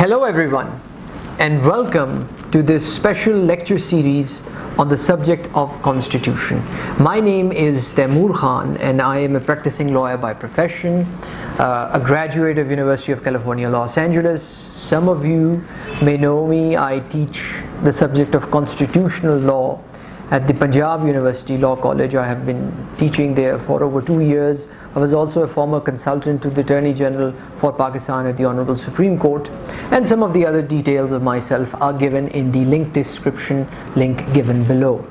Hello everyone, and welcome to this special lecture series on the subject of Constitution. My name is Taimur and I am a practicing lawyer by profession, a graduate of University of California, Los Angeles. Some of you may know me. I teach the subject of constitutional law at the Punjab University Law College. I have been teaching there for over 2 years. I was also a former consultant to the Attorney General for Pakistan at the Honorable Supreme Court, and some of the other details of myself are given in the link description, link given below.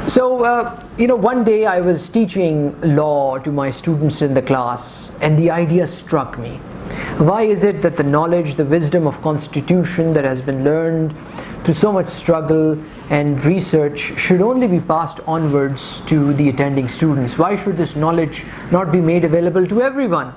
So, one day I was teaching law to my students in the class, and the idea struck me. Why is it that the knowledge, the wisdom of Constitution that has been learned through so much struggle and research should only be passed onwards to the attending students? Why should this knowledge not be made available to everyone?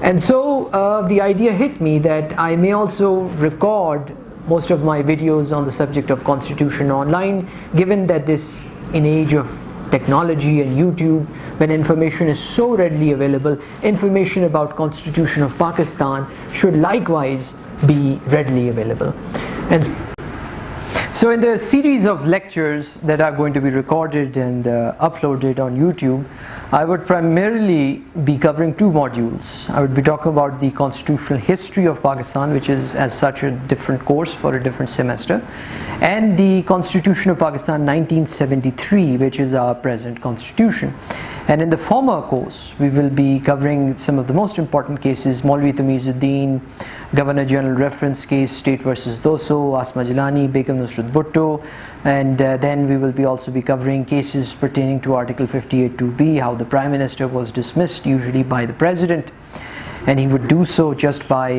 And so the idea hit me that I may also record most of my videos on the subject of Constitution online, given that this in age of technology and YouTube, when information is so readily available, information about Constitution of Pakistan should likewise be readily available. And so in the series of lectures that are going to be recorded and uploaded on YouTube, I would primarily be covering two modules. I would be talking about the constitutional history of Pakistan, which is as such a different course for a different semester, and the Constitution of Pakistan 1973, which is our present constitution. And in the former course, we will be covering some of the most important cases: Maulvi Tamizuddin, Governor General reference case, State versus Doso, Asma Jilani, Begum Nusrat Bhutto, and then we will be also be covering cases pertaining to Article 58(2)(b), how the Prime Minister was dismissed, usually by the President, and he would do so just by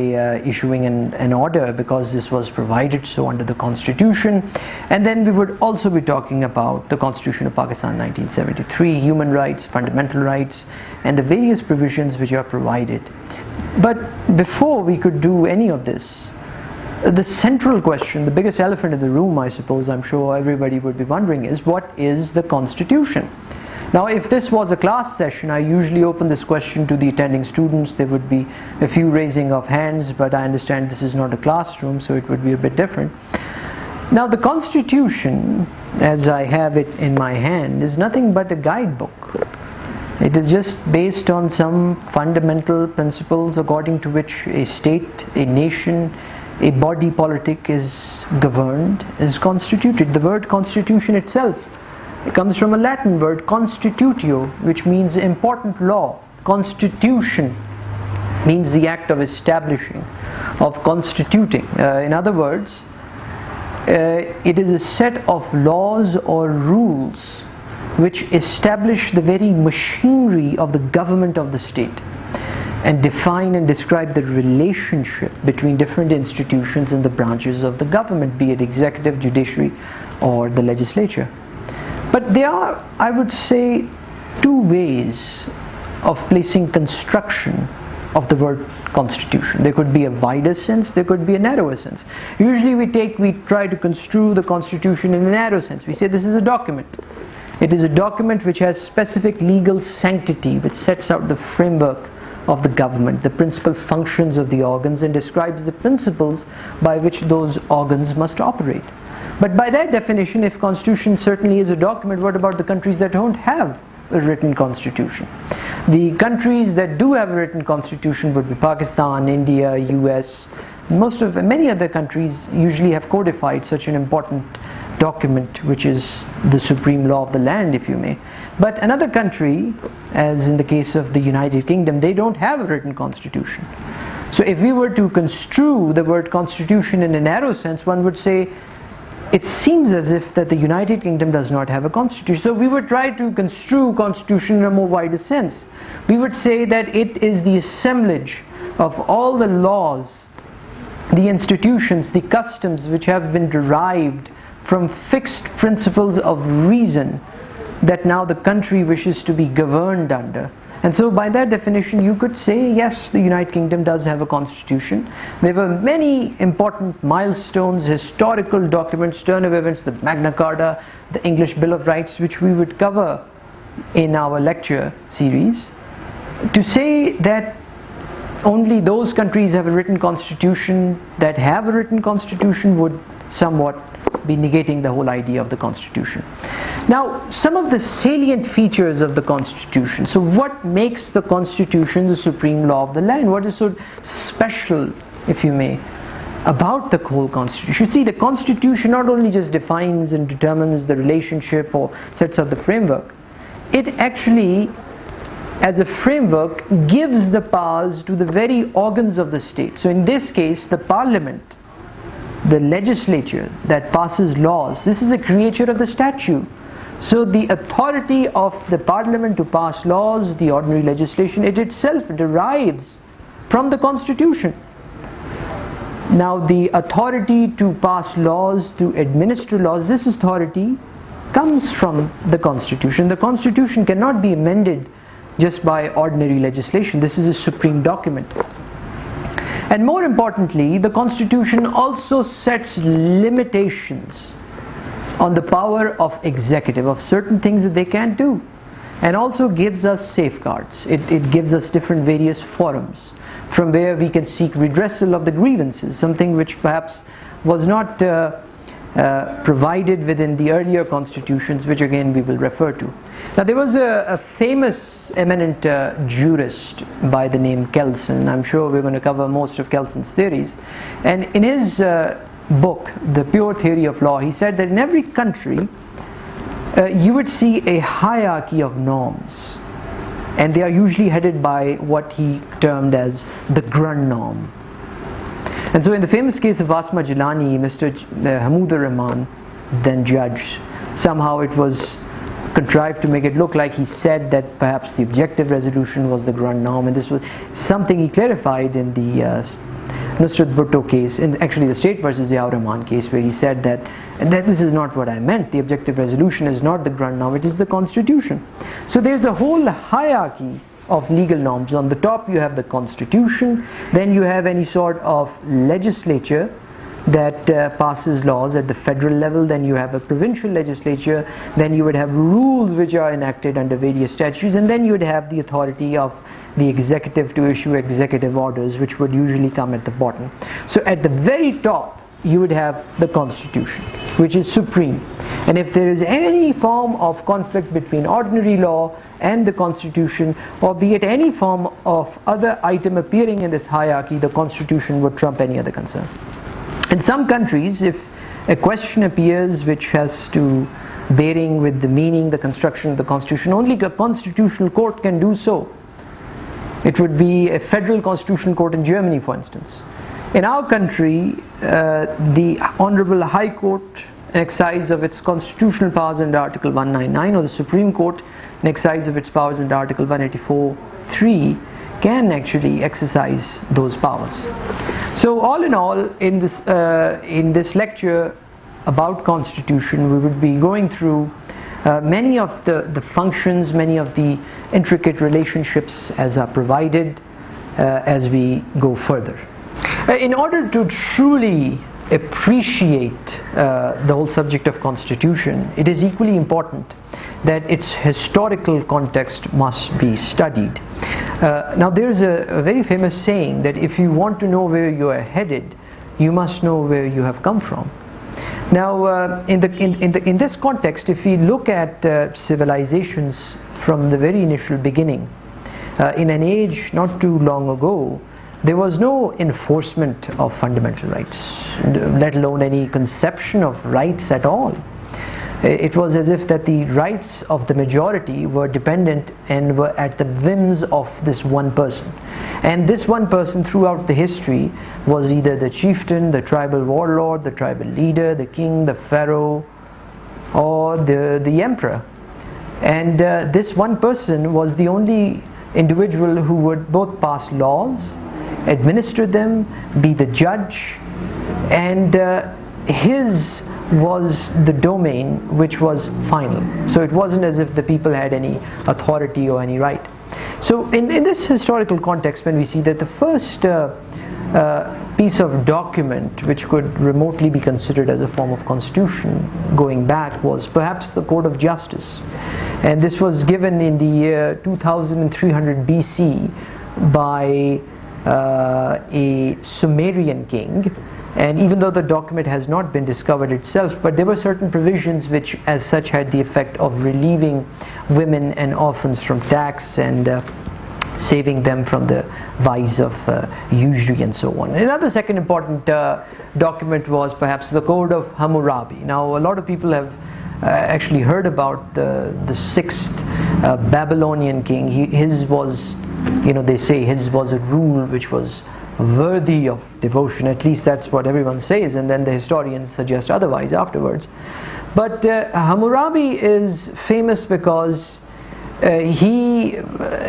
issuing an order, because this was provided so under the Constitution. And then we would also be talking about the Constitution of Pakistan 1973, human rights, fundamental rights, and the various provisions which are provided. But before we could do any of this, the central question, the biggest elephant in the room, I suppose, I'm sure everybody would be wondering, is what is the Constitution? Now, if this was a class session, I usually open this question to the attending students. There would be a few raising of hands, but I understand this is not a classroom, so it would be a bit different. Now, the Constitution, as I have it in my hand, is nothing but a guidebook. It is just based on some fundamental principles according to which a state, a nation, a body politic is governed, is constituted. The word constitution itself, it comes from a Latin word constitutio, which means important law. Constitution means the act of establishing, of constituting. In other words, it is a set of laws or rules which establish the very machinery of the government of the state and define and describe the relationship between different institutions and the branches of the government, be it executive, judiciary, or the legislature. But there are, I would say, two ways of placing construction of the word constitution. There could be a wider sense, there could be a narrower sense. Usually we try to construe the Constitution in a narrow sense. We say this is a document. It is a document which has specific legal sanctity, which sets out the framework of the government, the principal functions of the organs, and describes the principles by which those organs must operate. But by that definition, if Constitution certainly is a document, what about the countries that don't have a written Constitution? The countries that do have a written Constitution would be Pakistan, India, US. Many other countries usually have codified such an important document, which is the supreme law of the land, if you may. But another country, as in the case of the United Kingdom, they don't have a written constitution. So if we were to construe the word constitution in a narrow sense, one would say it seems as if that the United Kingdom does not have a constitution. So we would try to construe constitution in a more wider sense. We would say that it is the assemblage of all the laws, the institutions, the customs which have been derived from fixed principles of reason that now the country wishes to be governed under. And so by that definition, you could say, yes, the United Kingdom does have a constitution. There were many important milestones, historical documents, turn of events, the Magna Carta, the English Bill of Rights, which we would cover in our lecture series. To say that only those countries have a written constitution that have a written constitution would somewhat be negating the whole idea of the constitution. Now, some of the salient features of the constitution. So what makes the constitution the supreme law of the land? What is so special, if you may, about the whole constitution? See, the constitution not only just defines and determines the relationship or sets up the framework, it actually, as a framework, gives the powers to the very organs of the state. So in this case, the parliament, the legislature that passes laws, this is a creature of the statute. So the authority of the parliament to pass laws, the ordinary legislation, it itself derives from the constitution. Now the authority to pass laws, to administer laws, this authority comes from the constitution. The constitution cannot be amended just by ordinary legislation. This is a supreme document. And more importantly, the constitution also sets limitations on the power of executive, of certain things that they can't do, and also gives us safeguards. It gives us different various forums from where we can seek redressal of the grievances, something which perhaps was not provided within the earlier constitutions, which again we will refer to. Now there was a famous eminent jurist by the name Kelsen. I'm sure we're going to cover most of Kelsen's theories, and in his book, The Pure Theory of Law, he said that in every country you would see a hierarchy of norms, and they are usually headed by what he termed as the Grund norm. And so in the famous case of Asma Jilani, Mr. Hamoud Rahman, then judge, somehow it was contrived to make it look like he said that perhaps the objective resolution was the Grund norm, and this was something he clarified in the Nusrat Bhutto case, in actually the State versus Ziaur Rahman case, where he said that this is not what I meant, the objective resolution is not the Grund norm, it is the constitution. So there's a whole hierarchy of legal norms. On the top you have the constitution, then you have any sort of legislature that passes laws at the federal level, then you have a provincial legislature, then you would have rules which are enacted under various statutes, and then you would have the authority of the executive to issue executive orders, which would usually come at the bottom. So at the very top you would have the constitution, which is supreme. And if there is any form of conflict between ordinary law and the constitution, or be it any form of other item appearing in this hierarchy, the constitution would trump any other concern. In some countries, if a question appears which has to bearing with the meaning, the construction of the constitution, only a constitutional court can do so. It would be a federal constitutional court in Germany, for instance. In our country, the Honorable High Court, in exercise of its constitutional powers under Article 199, or the Supreme Court, in exercise of its powers under Article 184(3), can actually exercise those powers. So all in all, in this lecture about constitution, we would be going through many of the functions, many of the intricate relationships as are provided as we go further. In order to truly appreciate the whole subject of constitution, it is equally important that its historical context must be studied. Now there's a very famous saying that if you want to know where you are headed, you must know where you have come from. Now in this context, if we look at civilizations from the very initial beginning, in an age not too long ago, there was no enforcement of fundamental rights, let alone any conception of rights at all. It was as if that the rights of the majority were dependent and were at the whims of this one person. And this one person throughout the history was either the chieftain, the tribal warlord, the tribal leader, the king, the pharaoh, or the emperor. And this one person was the only individual who would both pass laws, administer them, be the judge, and his was the domain which was final. So it wasn't as if the people had any authority or any right. So in this historical context, when we see that the first piece of document which could remotely be considered as a form of constitution going back was perhaps the Code of Justice, and this was given in the year 2300 BC by a Sumerian king. And even though the document has not been discovered itself, but there were certain provisions which as such had the effect of relieving women and orphans from tax and saving them from the vice of usury and so on. Another second important document was perhaps the Code of Hammurabi. Now a lot of people have actually heard about the sixth Babylonian king. His was, they say his was a rule which was worthy of devotion. At least that's what everyone says, and then the historians suggest otherwise afterwards. But Hammurabi is famous because he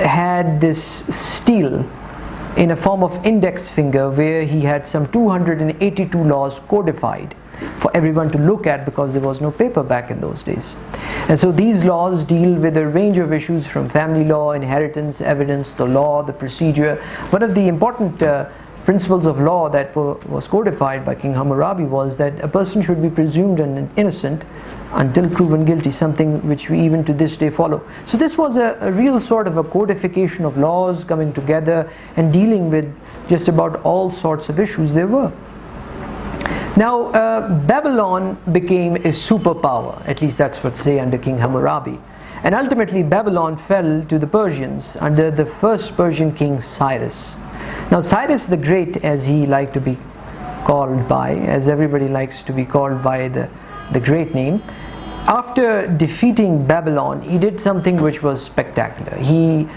had this stele in a form of index finger where he had some 282 laws codified for everyone to look at, because there was no paper back in those days. And so these laws deal with a range of issues from family law, inheritance, evidence, the law, the procedure. One of the important principles of law that was codified by King Hammurabi was that a person should be presumed innocent until proven guilty, something which we even to this day follow. So this was a real sort of a codification of laws coming together and dealing with just about all sorts of issues there were. Now Babylon became a superpower, at least that's what say under King Hammurabi. And ultimately Babylon fell to the Persians under the first Persian king Cyrus. Now Cyrus the Great, as he liked to be called by, as everybody likes to be called by the great name, after defeating Babylon, he did something which was spectacular. He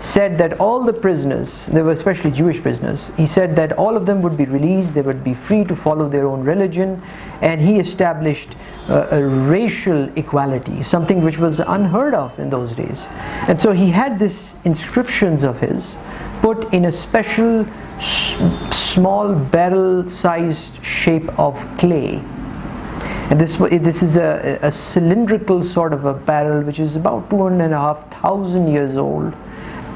said that all the prisoners, they were especially Jewish prisoners, he said that all of them would be released, they would be free to follow their own religion, and he established a racial equality, something which was unheard of in those days. And so he had these inscriptions of his put in a special small barrel-sized shape of clay. And this is a cylindrical sort of a barrel which is about 2,500 years old.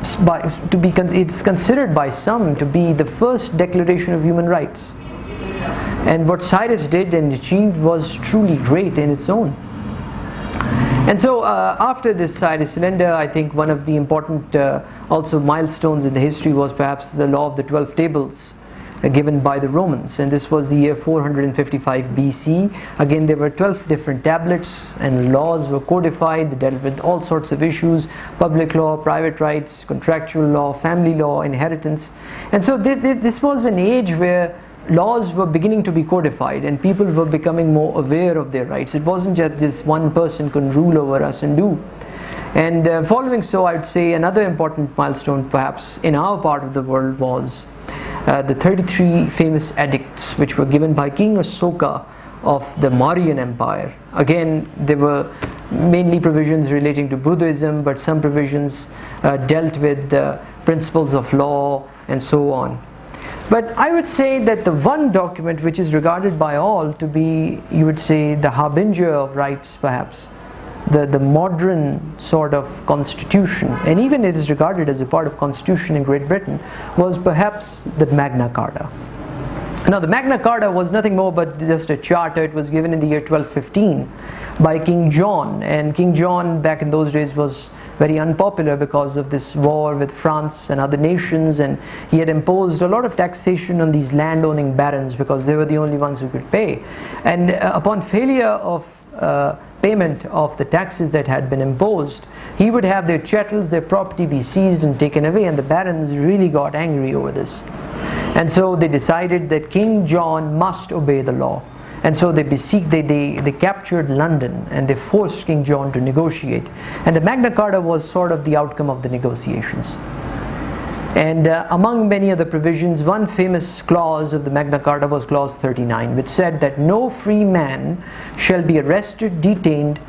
It's considered by some to be the first declaration of human rights. And what Cyrus did and achieved was truly great in its own. And so after this Cyrus cylinder, I think one of the important also milestones in the history was perhaps the law of the 12 tables given by the Romans, and this was the year 455 BC. Again, there were 12 different tablets and laws were codified. They dealt with all sorts of issues: public law, private rights, contractual law, family law, inheritance. And so this was an age where laws were beginning to be codified and people were becoming more aware of their rights. It wasn't just this one person can rule over us and do. And following so, I would say another important milestone perhaps in our part of the world was the 33 famous edicts which were given by King Asoka of the Mauryan Empire. Again, there were mainly provisions relating to Buddhism, but some provisions dealt with the principles of law and so on. But I would say that the one document which is regarded by all to be, you would say, the harbinger of rights perhaps, the modern sort of constitution, and even it is regarded as a part of constitution in Great Britain, was perhaps the Magna Carta. Now the Magna Carta was nothing more but just a charter. It was given in the year 1215 by King John, and King John back in those days was very unpopular because of this war with France and other nations, and he had imposed a lot of taxation on these land-owning barons because they were the only ones who could pay. And upon failure of payment of the taxes that had been imposed, he would have their chattels, their property be seized and taken away, and the barons really got angry over this. And so they decided that King John must obey the law. And so they captured London and they forced King John to negotiate. And the Magna Carta was sort of the outcome of the negotiations. And among many other provisions, one famous clause of the Magna Carta was clause 39, which said that no free man shall be arrested, detained,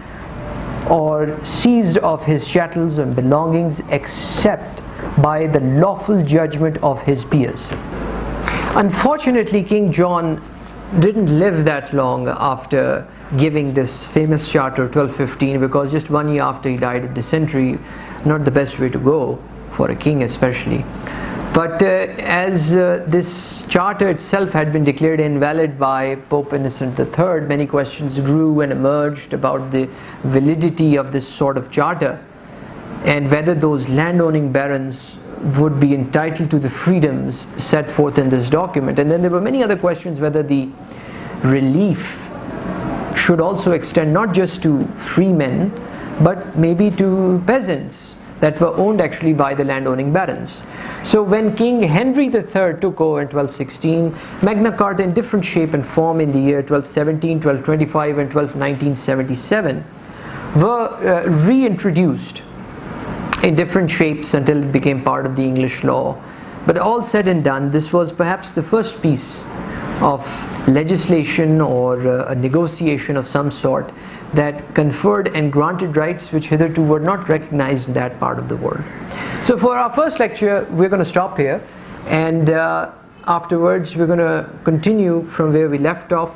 or seized of his chattels and belongings except by the lawful judgment of his peers. Unfortunately, King John didn't live that long after giving this famous charter 1215, because just 1 year after he died of dysentery, not the best way to go for a king especially. But as this charter itself had been declared invalid by Pope Innocent III, many questions grew and emerged about the validity of this sort of charter and whether those landowning barons would be entitled to the freedoms set forth in this document. And then there were many other questions whether the relief should also extend not just to free men, but maybe to peasants that were owned actually by the landowning barons. So when King Henry III took over in 1216, Magna Carta in different shape and form in the year 1217, 1225 and 1977 were reintroduced in different shapes until it became part of the English law. But all said and done, this was perhaps the first piece of legislation or a negotiation of some sort that conferred and granted rights which hitherto were not recognized in that part of the world. So for our first lecture, we're going to stop here, and afterwards we're going to continue from where we left off,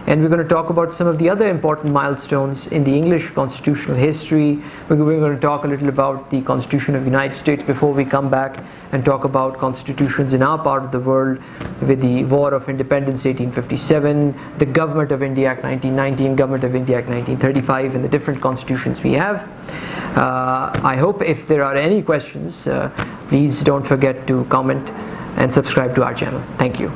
and we're going to talk about some of the other important milestones in the English constitutional history. We're going to talk a little about the Constitution of the United States before we come back and talk about constitutions in our part of the world, with the War of Independence 1857, the Government of India Act 1919, Government of India Act 1935, and the different constitutions we have. I hope if there are any questions, please don't forget to comment and subscribe to our channel. Thank you.